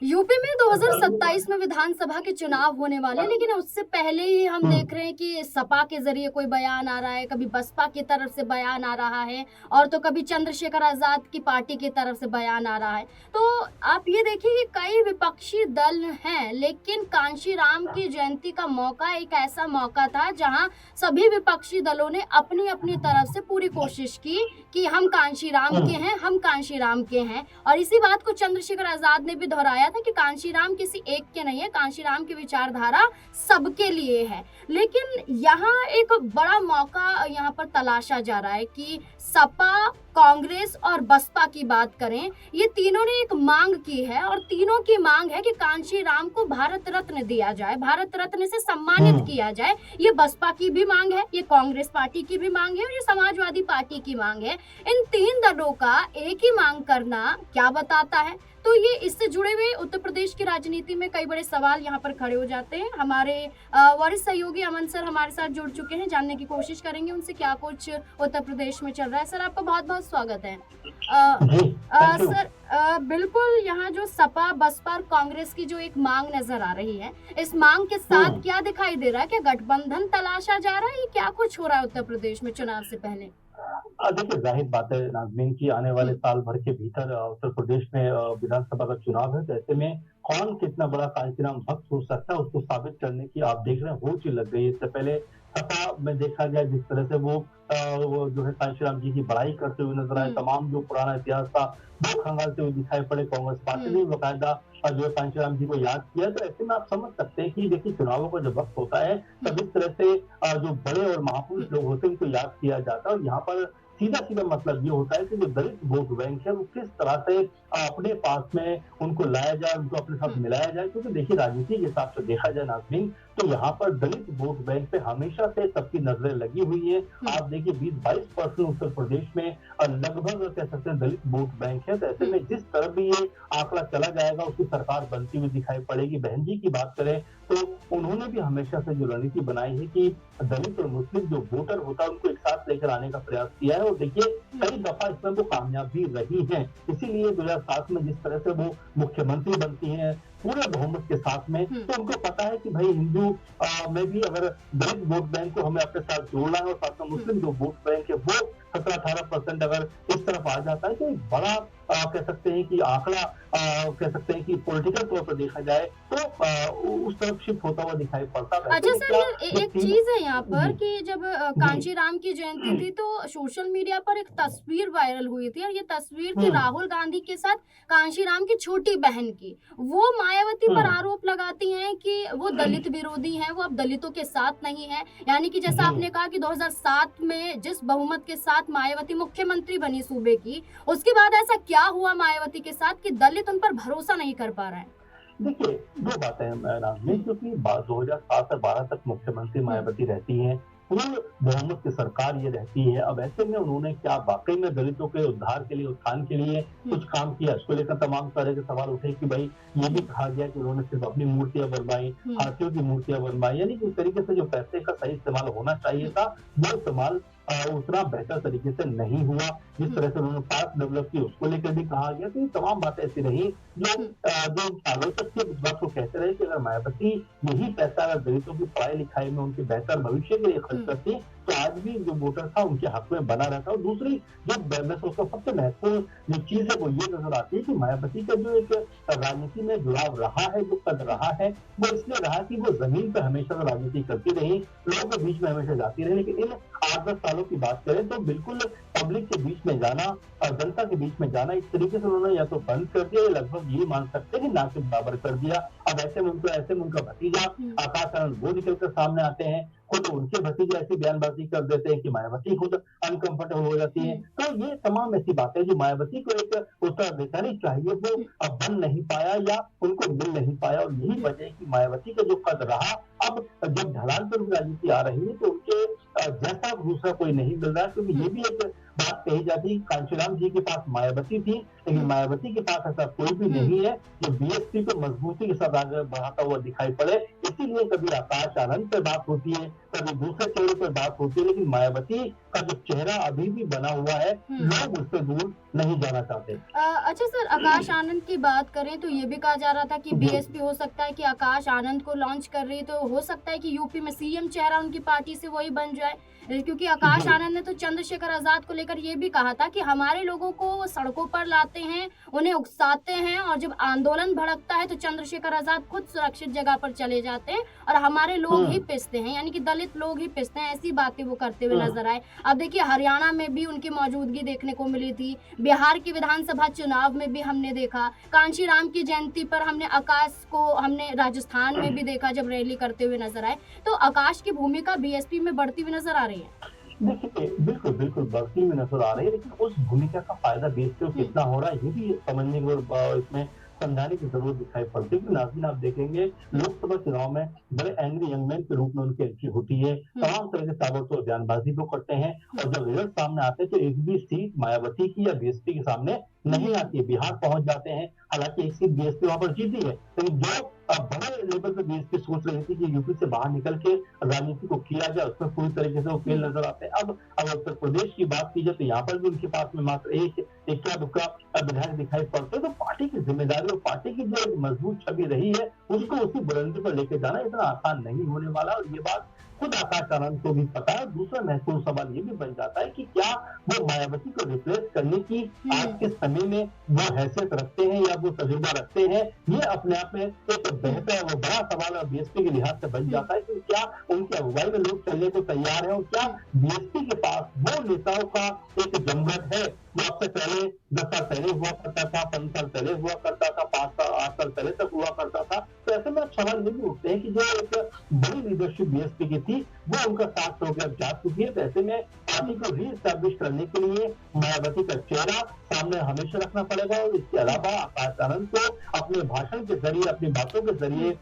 UP में 2027 में विधानसभा के चुनाव होने वाले, लेकिन उससे पहले ही हम हुँ, देख रहे हैं कि सपा के जरिए कोई बयान आ रहा है, कभी बसपा की तरफ से बयान आ रहा है और तो कभी चंद्रशेखर आजाद की पार्टी की तरफ से बयान आ रहा है। तो आप ये देखिए कि कई विपक्षी दल हैं, लेकिन कांशी राम की जयंती का मौका एक ऐसा मौका था जहां सभी विपक्षी दलों ने अपनी अपनी तरफ से पूरी कोशिश की कि हम कांशी राम हुँ, के हैं, हम कांशी राम के हैं। और इसी बात को चंद्रशेखर आजाद ने भी दोहराया था कि कांशीराम किसी एक के नहीं है, कांशीराम की विचारधारा सबके लिए है। लेकिन यहाँ एक बड़ा मौका यहाँ पर तलाशा जा रहा है कि सपा, कांग्रेस और बसपा की बात करें, ये तीनों ने एक मांग की है और तीनों की मांग है कि कांशीराम को भारत रत्न दिया जाए, भारत रत्न से सम्मानित हुँ। किया जाए। ये बसपा की भी मांग है, ये कांग्रेस पार्टी की भी मांग है और ये समाजवादी पार्टी की मांग है। इन 3 दलों का एक ही मांग करना क्या बताता है? तो ये इससे जुड़े हुए उत्तर प्रदेश की राजनीति में कई बड़े सवाल यहाँ पर खड़े हो जाते हैं। हमारे वरिष्ठ सहयोगी अमन सर हमारे साथ जुड़ चुके हैं, जानने की कोशिश करेंगे उनसे क्या कुछ उत्तर प्रदेश में चल रहा है। सर, आपका बहुत-बहुत स्वागत है। जी, थैंक यू। सर, बिल्कुल यहाँ जो सपा, बसपा और कांग्रेस की जो एक मांग नज़र आ रही है, इस मांग के साथ हुँ। क्या दिखाई दे रहा है? क्या गठबंधन तलाशा जा रहा है? या क्या कुछ हो रहा है उत्तर प्रदेश में चुनाव से पहले? देखिए ज़ाहिर बात है नाज़मीन कि आने वाले हुँ, साल भर के भीतर उत्तर प्रदेश में विधानसभा का चुनाव है, तो ऐसे में कौन कितना बड़ा कांशीराम भक्त हो सकता है, उसको साबित करने की आप देख रहे हैं होच ही लग गई है। इससे पहले सपा में देखा गया जिस तरह से वो जो है कांशीराम जी की बड़ाई करते हुए नज़र आए, हुँ, तमाम जो पुराना इतिहास था, वो खंगालते हुए दिखाई पड़े। कांग्रेस पार्टी हुँ, ने बाकायदा जो है कांशीराम जी को याद किया, तो ऐसे में आप समझ सकते हैं कि देखिए चुनावों का जब वक़्त होता है, हुँ, तब इस तरह से जो बड़े और हुँ, महापुरुष लोग होते हैं, उनको याद किया जाता है और यहाँ पर सीधा-सीधा मतलब ये होता है कि जो दलित वोट बैंक है, वो किस तरह से अपने पास में उनको लाया जाए, उनको अपने साथ हुँ, मिलाया जाए। क्योंकि देखिए राजनीति के हिसाब से देखा जाए नाज़रीन, तो यहाँ पर दलित वोट बैंक पे हमेशा से सबकी नज़रें लगी हुई हैं। हुँ, आप देखिए 20-22% उत्तर प्रदेश में लगभग कह सकते हैं दलित वोट बैंक है। तो ऐसे हुँ, में जिस तरफ भी ये आंकड़ा चला जाएगा, उसकी सरकार बनती हुई दिखाई पड़ेगी। बहन जी की बात करें, तो उन्होंने भी हमेशा से जो रणनीति बनाई है कि दलित और मुस्लिम जो वोटर होता है, उनको एक साथ लेकर आने का प्रयास किया है और देखिए हुँ, कई दफा इसमें वो कामयाब भी रही हैं। इसीलिए 2007 में जिस तरह से वो मुख्यमंत्री बनती हैं पूरे बहुमत के साथ में, हुँ, तो उनको पता है कि भाई हिंदू में भी अगर दलित वोट बैंक को हमें अपने साथ जोड़ना है और साथ में हुँ। मुस्लिम जो वोट बैंक है वो 17-18% अगर इस तरफ आ जाता है, तो एक बड़ा कह सकते हैं कि आंकड़ा कह सकते हैं कि पॉलिटिकल तौर पर देखा जाए तो उस तरफ शिफ्ट होता हुआ दिखाई पड़ता है। वैसे अच्छा में सर, क्या ये जो एक तीन चीज़ है यहाँ पर जी, कि जब जी। कांची राम की जयंती थी तो सोशल मीडिया पर एक तस्वीर वायरल हुई थी और ये तस्वीर थी हुँ, राहुल गांधी के साथ कांशी राम की छोटी बहन की। वो मायावती हुँ। पर आरोप लगाती हैं कि वो दलित विरोधी हैं, वो अब दलितों के साथ नहीं है। यानी कि जैसा जी। आपने कहा कि 2007 में जिस बहुमत के साथ मायावती मुख्यमंत्री बनी सूबे की, उसके बाद ऐसा क्या हुआ मायावती के साथ कि दलित उन पर भरोसा नहीं कर पा रहा है? देखिए, 2 बातें हैं नाज़मीन, हुँ, क्योंकि बा 2007 से 12 तक मुख्यमंत्री हुँ, मायावती रहती हैं, पूर्ण बहुमत की सरकार ये रहती है। अब ऐसे में उन्होंने क्या वाक़ई में दलितों के उद्धार के लिए, उत्थान के लिए हुँ, कुछ काम किया? इसको लेकर तमाम तरह के सवाल उठे कि भई ये भी हुँ, कहा गया कि उन्होंने सिर्फ़ अपनी मूर्तियाँ बनवाई, हुँ, हाथियों की मूर्तियाँ बनवाई, यानी कि एक तरीके से जो पैसे का सही इस्तेमाल होना चाहिए हुँ, था, वो इस्तेमाल उतना बेहतर तरीके से नहीं हुआ। जिस हुँ, तरह से उन्होंने पार्क डेवलप की, उसको लेकर भी कहा गया। तो ये तमाम बातें ऐसी रही जो हुँ, जो आलोचक थे इस बात को कहते रहे कि अगर मायावती यही पैसा अगर दलितों की पढ़ाई-लिखाई में उनके बेहतर भविष्य के लिए खर्च हुँ, करती, तो आज भी जो वोटर था उनके हक में बना रहता। और दूसरी जो मैं सोचता हूँ सबसे महत्वपूर्ण जो चीज़ है वो ये नज़र आती है कि मायावती का जो एक राजनीति में जुड़ाव रहा है, जो कद हुँ, रहा है, वो इसलिए रहा कि वो ज़मीन पे हमेशा से राजनीति करती रही, लोगों के बीच में हमेशा जाती रही। लेकिन इन 8-10 सालों की बात करें तो बिल्कुल पब्लिक के बीच में जाना और जनता के बीच में जाना इस तरीके से उन्होंने या तो बंद कर दिया या लगभग ये मान सकते हैं कि ना के बराबर कर दिया। अब ऐसे में उनका भतीजा हुँ, आकाश आनंद वो निकल कर सामने आते हैं, खुद उनके भतीजे ऐसी बयानबाजी कर देते हैं कि मायावती खुद अनकंफर्टेबल हो जाती है। हुँ, तो ये तमाम ऐसी बातें जो मायावती को एक उत्तराधिकारी चाहिए वो हुँ, बन नहीं पाया या उनको मिल नहीं पाया और यही हुँ, वजह है कि मायावती का जो कद रहा, अब जब ढलान पर राजनीति आ रही है तो उनके जैसा दूसरा कोई नहीं मिल रहा है, क्योंकि हुँ, ये भी एक बात कही जाती है कांशीराम जी के पास मायावती थी, लेकिन हुँ, मायावती के पास ऐसा कोई भी हुँ, नहीं है जो बीएसपी को मजबूती के साथ आगे बढ़ाता हुआ दिखाई पड़े। इसीलिए कभी आकाश आनंद पे बात होती है, कभी दूसरे चेहरे पर बात होती है, लेकिन मायावती का जो चेहरा अभी भी बना हुआ है, लोग उससे दूर नहीं जाना चाहते। अच्छा सर, आकाश आनंद की बात करें तो ये भी कहा जा रहा था कि जी। बीएसपी हो सकता है कि आकाश आनंद को लॉन्च कर रही है, तो हो सकता है कि यूपी में सीएम चेहरा उनकी पार्टी से वही बन जाए। क्योंकि आकाश जी। आनंद ने तो चंद्रशेखर आजाद को लेकर ये भी कहा था कि हमारे लोगों को वो सड़कों पर लाते हैं, उन्हें उकसाते हैं, और जब आंदोलन भड़कता है तो चंद्रशेखर आजाद खुद सुरक्षित जगह पर चले जाते हैं और हमारे लोग ही पिसते हैं, यानी कि दलित लोग ही पिसते हैं। ऐसी बातें वो करते हुए नजर आए। अब देखिए, हरियाणा में भी उनकी मौजूदगी देखने को मिली थी, बिहार की विधानसभा चुनाव में भी हमने देखा, कांशीराम की जयंती पर हमने आकाश को हमने राजस्थान में भी देखा जब रैली करते हुए नजर आए। तो आकाश की भूमिका बीएसपी में बढ़ती हुई नजर आ रही है। देखिए, बिल्कुल, बिल्कुल बढ़ती हुई नज़र आ रही है, लेकिन उस भूमिका का फ़ायदा बीएसपी को कितना हो रहा है, ये भी समझने की और इसमें समझाने की ज़रूरत दिखाई पड़ती है। क्योंकि नाज़रीन, आप देखेंगे लोकसभा चुनाव में बड़े एंग्री यंग मैन के रूप में उनकी एंट्री होती है, तमाम तरह के ताबड़तोड़ बयानबाज़ी वो करते हैं, और जब रिजल्ट सामने आते हैं तो एक भी सीट मायावती की या बीएसपी के सामने नहीं आती है। बिहार पहुँच जाते हैं, हालाँकि एक सीट बीएसपी वहाँ पर जीती है, लेकिन जो बड़े लेवल पे बीएसपी सोच रही थी कि यूपी से बाहर निकल के राजनीति को किया जाए, उसमें पूरी तरीके से वो फेल नज़र आते हैं। अब अगर उत्तर प्रदेश की बात की जाए तो यहाँ पर भी उनके पास में मात्र एक इक्का-दुक्का विधायक दिखाई पड़ते हैं, तो पार्टी की ज़िम्मेदारी और पार्टी की जो एक मजबूत छवि रही है, उसको उसी बुलंदी पर लेके जाना इतना आसान नहीं होने वाला, और ये बात खुद आकाश आनंद को भी पता है। दूसरा महत्वपूर्ण सवाल ये भी बन जाता है कि क्या वो मायावती को रिप्लेस करने की आज के समय में वो हैसियत रखते हैं या वो तजुर्बा रखते हैं, ये अपने आप में एक बेहतर और बड़ा सवाल और बीएसपी के लिहाज से बन जाता है कि क्या उनकी अगुवाई में लोग चलने को तैयार हैं, और क्या बीएसपी के पास वो नेताओं का एक जमघट है जो आपसे पहले 10 साल पहले हुआ करता था, 5 साल पहले हुआ करता था, 5 साल 8 साल पहले तक हुआ करता था। तो ऐसे में अब सवाल ये भी उठते हैं कि जो एक बड़ी लीडरशिप बीएसपी की थी, वो उनका साथ छोड़ के अब जा चुकी है। तो ऐसे में पार्टी को रीएस्टैब्लिश करने के लिए मायावती का चेहरा सामने हमेशा रखना पड़ेगा, और इसके अलावा आकाश आनंद को अपने भाषण के जरिए, अपनी बातों के जरिए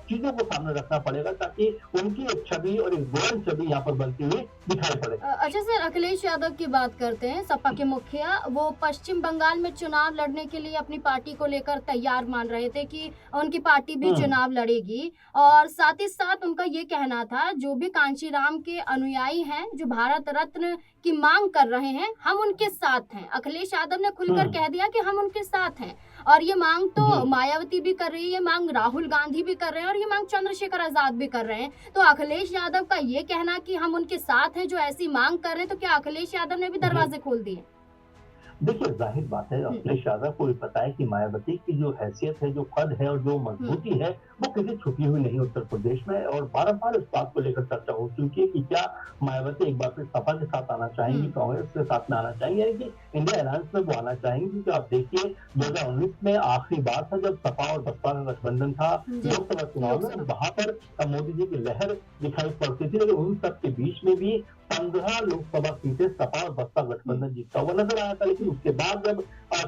चीजों को सामने रखना पड़ेगा, ताकि उनकी एक छवि और एक बुलंद छवि यहाँ पर बनती हुई दिखाई पड़े। अच्छा सर, अखिलेश यादव की बात करते हैं, सपा के मुखिया। वो पश्चिम बंगाल में चुनाव लड़ने के लिए अपनी पार्टी को लेकर तैयार मान रहे थे कि उनकी पार्टी भी चुनाव लड़ेगी, और साथ ही साथ उनका ये कहना था जो भी कांशीराम के अनुयायी हैं, जो भारत रत्न की मांग कर रहे हैं, हम उनके साथ हैं। अखिलेश यादव ने खुलकर कह दिया कि हम उनके साथ हैं, और ये मांग तो मायावती भी कर रही है, ये मांग राहुल गांधी भी कर रहे हैं, और ये मांग चंद्रशेखर आजाद भी कर रहे हैं। तो अखिलेश यादव का ये कहना कि हम उनके साथ हैं जो ऐसी मांग कर रहे हैं, तो क्या अखिलेश यादव ने भी दरवाजे खोल दिए? देखिए, जाहिर बात है, अखिलेश यादव को भी पता है कि मायावती की जो हैसियत है, जो कद है और जो मजबूती है, वो किसी छुपी हुई नहीं उत्तर प्रदेश में, और बार-बार इस बात को लेकर चर्चा हो चुकी है कि क्या मायावती एक बार फिर सपा के साथ आना चाहेंगी, कांग्रेस के साथ में आना चाहेंगी, यानी कि इंडिया अलायंस में वो आना चाहेंगी। क्योंकि आप देखिए 2019 में आखिरी बार था जब सपा और बसपा का गठबंधन था लोकसभा चुनाव में, वहां पर मोदी जी की लहर दिखाई पड़ती थी, लेकिन उन सब के बीच में भी 15 लोकसभा सीटें सपा और बसपा गठबंधन जीतता हुआ नजर आया था। लेकिन उसके बाद जब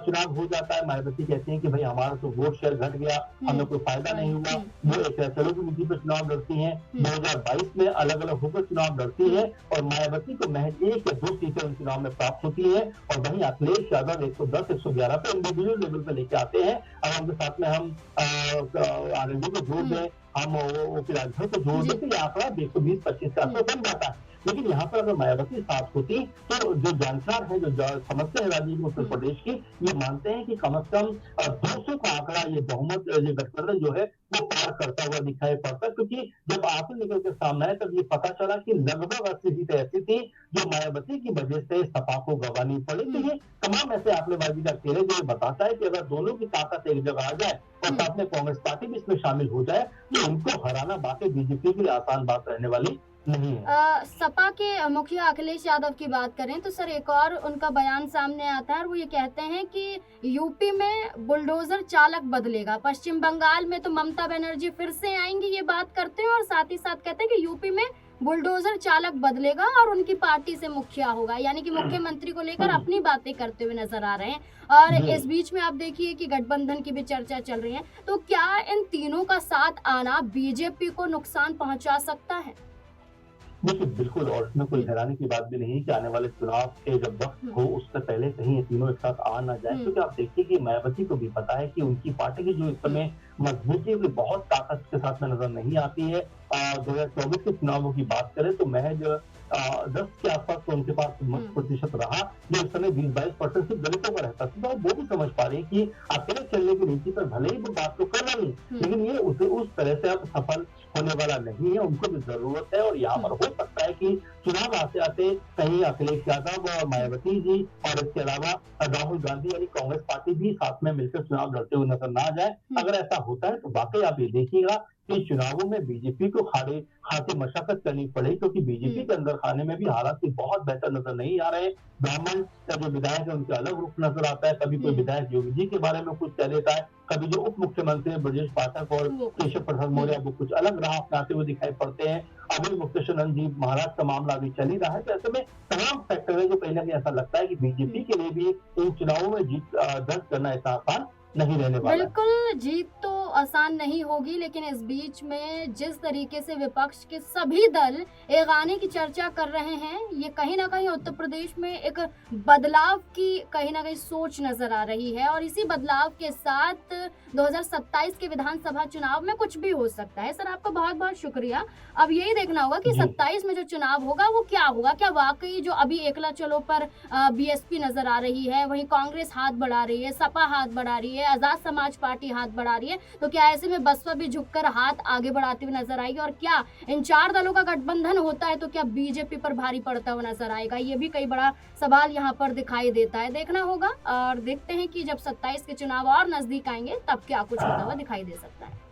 चुनाव हो जाता है, मायावती कहती हैं कि भाई हमारा तो वोट शेयर घट गया, हमें कोई फायदा नहीं हुआ, वो एक चलो की नीति पर चुनाव लड़ती हैं। 2022 में अलग अलग होकर चुनाव लड़ती है, और मायावती को महज 1 या 2 सीटें उन चुनाव में प्राप्त होती है, और वहीं अखिलेश यादव 110 111 पे इंडिविजुअल लेवल पे लेके आते हैं। और उनके साथ में हम आरएलडी को जोड़ दें, हम ओपी राजभर को जोड़ दें, तो ये आंकड़ा 120-25 के आसपास बन जाता है। लेकिन यहाँ पर अगर मायावती साथ होती, तो जो जानकार है, जो समझते हैं राजनीति उत्तर प्रदेश की, ये मानते हैं कि कम से कम 200 का आंकड़ा ये बहुमत, ये गठबंधन जो है वो पार करता हुआ दिखाई पड़ता। क्योंकि जब आंकड़े निकल के सामने आए, तब ये पता चला कि लगभग 80 सीटें ऐसी थी जो मायावती की वजह से सपा को गंवानी पड़ी। तो ये तमाम ऐसे आंकड़ेबाजी का खेल है जो बताता है कि अगर दोनों की ताकत एक जगह आ जाए और साथ में कांग्रेस पार्टी भी इसमें शामिल हो जाए, तो इनको हराना वाकई बीजेपी के लिए आसान बात रहने वाली नहीं है। सपा के मुखिया अखिलेश यादव की बात करें तो सर, एक और उनका बयान सामने आता है, और वो ये कहते हैं कि यूपी में बुलडोजर चालक बदलेगा, पश्चिम बंगाल में तो ममता बनर्जी फिर से आएंगी, ये बात करते हैं, और साथ ही साथ कहते हैं कि यूपी में बुलडोजर चालक बदलेगा और उनकी पार्टी से मुखिया होगा, यानी कि मुख्यमंत्री को लेकर अपनी बातें करते हुए नजर आ रहे हैं। और इस बीच में आप देखिए कि गठबंधन की भी चर्चा चल रही है, तो क्या इन तीनों का साथ आना बीजेपी को नुकसान पहुंचा सकता है? देखिए, बिल्कुल, और इसमें कोई हैरानी की बात भी नहीं कि आने वाले चुनाव के जब वक्त हो, उससे पहले कहीं ये तीनों एक साथ आ ना जाए। क्योंकि आप देखिए कि मायावती को भी पता है कि उनकी पार्टी की जो इस समय मजबूती की बहुत ताकत के साथ में नजर नहीं आती है। 2024 के चुनावों की बात करें तो महज 10 के आसपास तो उनके पास मत प्रतिशत रहा, जो इस समय 20-22% सिर्फ दलितों का रहता था। तो वो भी समझ पा रहे हैं कि अकेले चलने की नीति पर भले ही वो बात तो कर रहे हैं, लेकिन ये उस तरह से अब सफल होने वाला नहीं है। उनको भी जरूरत है और यहाँ पर हो सकता है कि चुनाव आते आते कहीं अखिलेश यादव और मायावती जी और इसके अलावा राहुल गांधी यानी कांग्रेस पार्टी भी साथ में मिलकर चुनाव लड़ते हुए नजर ना आ जाए। अगर ऐसा होता है तो वाकई आप ये देखिएगा कि चुनावों में बीजेपी को खासी मशक्कत करनी पड़ेगी, क्योंकि बीजेपी के अंदर खाने में भी हालात बहुत बेहतर नजर नहीं आ रहे। ब्राह्मण का जो विधायक है उनका अलग रुख नजर आता है। कभी कोई विधायक योगी जी के बारे में कुछ कह देता है, कभी जो उप मुख्यमंत्री है ब्रजेश पाठक और केशव प्रसाद मौर्य वो कुछ अलग राह अपनाते हुए दिखाई पड़ते हैं। अभी मुक्तेश्वर जी महाराज का मामला अभी चल ही रहा है। तो ऐसे में तमाम फैक्टर है जो कहीं ना कहीं ऐसा लगता है कि बीजेपी के लिए भी इन चुनावों में जीत दर्ज करना इतना आसान नहीं रहने वाला है। बिल्कुल, जीत तो आसान नहीं होगी, लेकिन इस बीच में जिस तरीके से विपक्ष के सभी दल एक आने की चर्चा कर रहे हैं, ये कहीं ना कहीं उत्तर प्रदेश में एक बदलाव की कहीं ना कहीं सोच नजर आ रही है। और इसी बदलाव के साथ 2027 के विधानसभा चुनाव में कुछ भी हो सकता है। सर, आपका बहुत बहुत शुक्रिया। अब यही देखना होगा कि 27 में जो चुनाव होगा वो क्या होगा। क्या वाकई जो अभी एकला चलो पर बीएसपी नजर आ रही है, वहीं कांग्रेस हाथ बढ़ा रही है, सपा हाथ बढ़ा रही है, आजाद समाज पार्टी हाथ बढ़ा रही है, तो क्या ऐसे में बसपा भी झुककर हाथ आगे बढ़ाते हुए नजर आएगी? और क्या इन 4 दलों का गठबंधन होता है तो क्या बीजेपी पर भारी पड़ता हुआ नजर आएगा? ये भी कई बड़ा सवाल यहाँ पर दिखाई देता है। देखना होगा और देखते हैं कि जब 27 के चुनाव और नजदीक आएंगे तब क्या कुछ होता हुआ दिखाई दे सकता है।